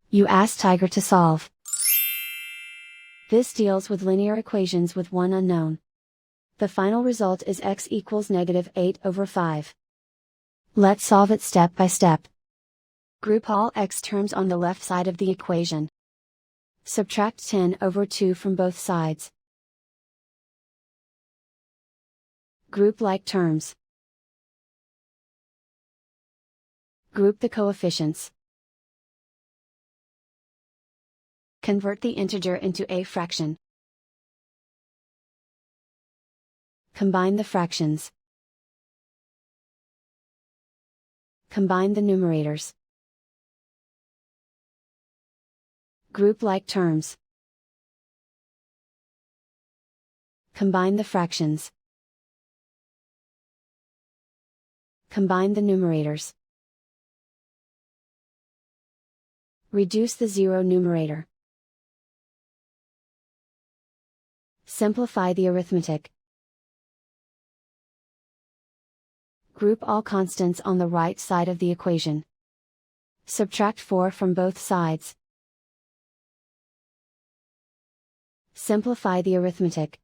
You ask Tiger to solve. This deals with linear equations with one unknown. The final result is x equals -8/5. Let's solve it step by step. Group all x terms on the left side of the equation. Subtract 10/2 from both sides. Group like terms. Group the coefficients. Convert the integer into a fraction. Combine the fractions. Combine the numerators. Group like terms. Combine the fractions. Combine the numerators. Reduce the zero numerator. Simplify the arithmetic. Group all constants on the right side of the equation. Subtract 4 from both sides. Simplify the arithmetic.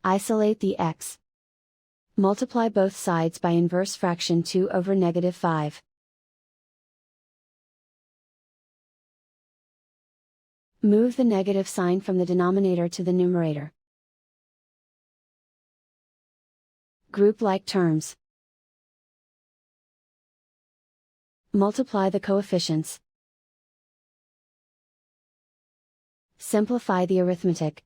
Isolate the x. Multiply both sides by inverse fraction 2/5. Move the negative sign from the denominator to the numerator. Group like terms. Multiply the coefficients. Simplify the arithmetic.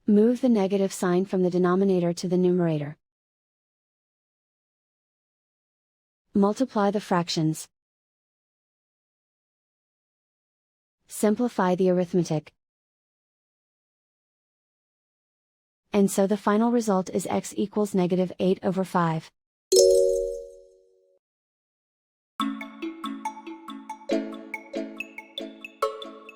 Move the negative sign from the denominator to the numerator. Multiply the fractions. Simplify the arithmetic. And so the final result is x equals -8/5.